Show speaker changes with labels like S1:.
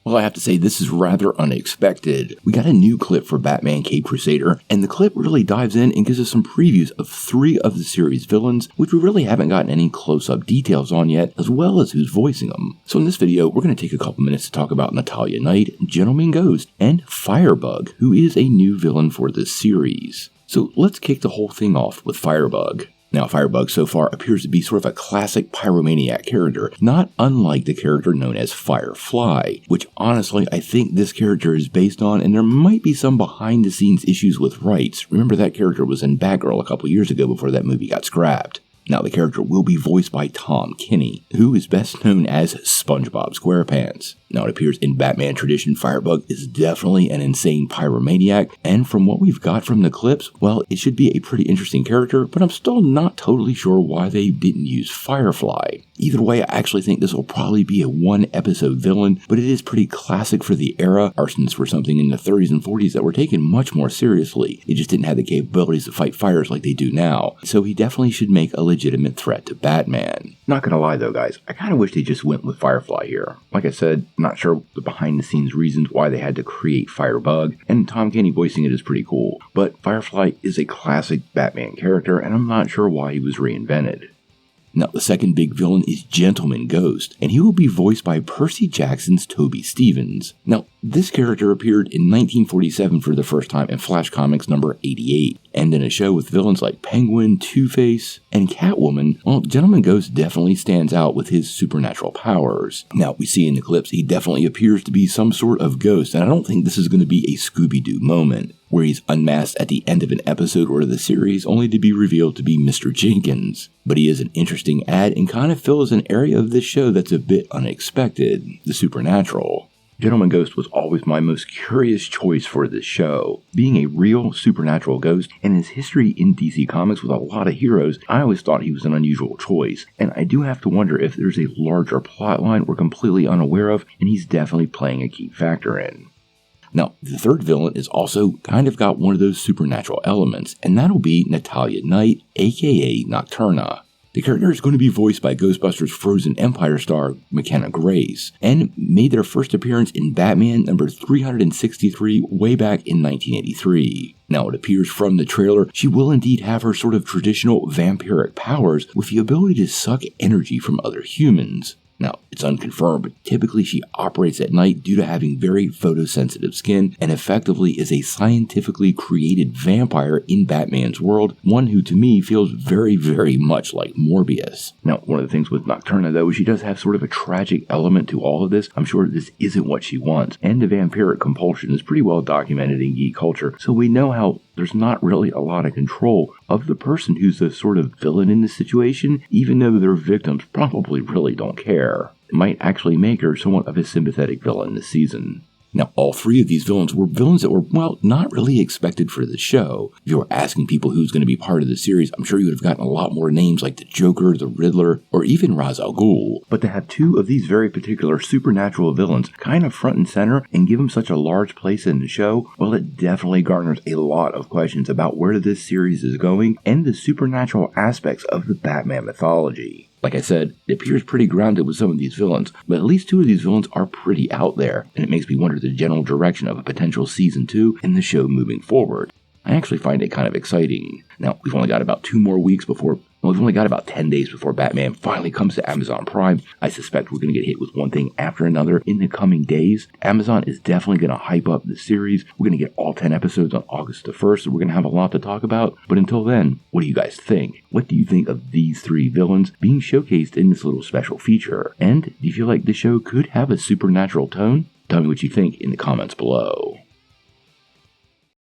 S1: Well, I have to say this is rather unexpected. We got a new clip for Batman Caped Crusader, and the clip really dives in and gives us some previews of 3 of the series' villains, which we really haven't gotten any close-up details on yet, as well as who's voicing them. So in this video, we're going to take a couple minutes to talk about Natalia Knight, Gentleman Ghost, and Firebug, who is a new villain for this series. So let's kick the whole thing off with Firebug. Now, Firebug so far appears to be sort of a classic pyromaniac character, not unlike the character known as Firefly, which honestly I think this character is based on, and there might be some behind-the-scenes issues with rights. Remember, that character was in Batgirl a couple years ago before that movie got scrapped. Now, the character will be voiced by Tom Kenny, who is best known as SpongeBob SquarePants. Now, it appears in Batman tradition, Firebug is definitely an insane pyromaniac, and from what we've got from the clips, well, it should be a pretty interesting character, but I'm still not totally sure why they didn't use Firefly. Either way, I actually think this will probably be a 1-episode villain, but it is pretty classic for the era. Arsons were something in the 30s and 40s that were taken much more seriously. They just didn't have the capabilities to fight fires like they do now, so he definitely should make a legitimate threat to Batman. Not gonna lie though, guys, I kinda wish they just went with Firefly here. Like I said, I'm not sure the behind the scenes reasons why they had to create Firebug, and Tom Kenny voicing it is pretty cool, but Firefly is a classic Batman character, and I'm not sure why he was reinvented. Now, the second big villain is Gentleman Ghost, and he will be voiced by Percy Jackson's Toby Stephens. Now, this character appeared in 1947 for the first time in Flash Comics number 88, and in a show with villains like Penguin, Two-Face, and Catwoman, well, Gentleman Ghost definitely stands out with his supernatural powers. Now, we see in the clips he definitely appears to be some sort of ghost, and I don't think this is going to be a Scooby-Doo moment, where he's unmasked at the end of an episode or the series only to be revealed to be Mr. Jenkins. But he is an interesting add and kind of fills an area of this show that's a bit unexpected, the supernatural. Gentleman Ghost was always my most curious choice for this show. Being a real supernatural ghost and his history in DC Comics with a lot of heroes, I always thought he was an unusual choice. And I do have to wonder if there's a larger plotline we're completely unaware of, and he's definitely playing a key factor in. Now, the third villain is also kind of got one of those supernatural elements, and that'll be Natalia Knight, aka Nocturna. The character is going to be voiced by Ghostbusters Frozen Empire star McKenna Grace, and made their first appearance in Batman number 363 way back in 1983. Now, it appears from the trailer, she will indeed have her sort of traditional vampiric powers with the ability to suck energy from other humans. Now, it's unconfirmed, but typically she operates at night due to having very photosensitive skin and effectively is a scientifically created vampire in Batman's world, one who to me feels very, very much like Morbius. Now, one of the things with Nocturna though is she does have sort of a tragic element to all of this. I'm sure this isn't what she wants, and the vampiric compulsion is pretty well documented in geek culture, so we know how there's not really a lot of control of the person who's the sort of villain in this situation, even though their victims probably really don't care. It might actually make her somewhat of a sympathetic villain this season. Now, all 3 of these villains were villains that were, well, not really expected for the show. If you were asking people who's going to be part of the series, I'm sure you would have gotten a lot more names like the Joker, the Riddler, or even Ra's al Ghul. But to have 2 of these very particular supernatural villains kind of front and center and give them such a large place in the show, well, it definitely garners a lot of questions about where this series is going and the supernatural aspects of the Batman mythology. Like I said, it appears pretty grounded with some of these villains, but at least 2 of these villains are pretty out there, and it makes me wonder the general direction of a potential season 2 in the show moving forward. I actually find it kind of exciting. Now, we've only got about 2 more weeks before, well, we've only got about 10 days before Batman finally comes to Amazon Prime. I suspect we're going to get hit with one thing after another in the coming days. Amazon is definitely going to hype up the series. We're going to get all 10 episodes on August the 1st, so we're going to have a lot to talk about. But until then, what do you guys think? What do you think of these 3 villains being showcased in this little special feature? And do you feel like the show could have a supernatural tone? Tell me what you think in the comments below.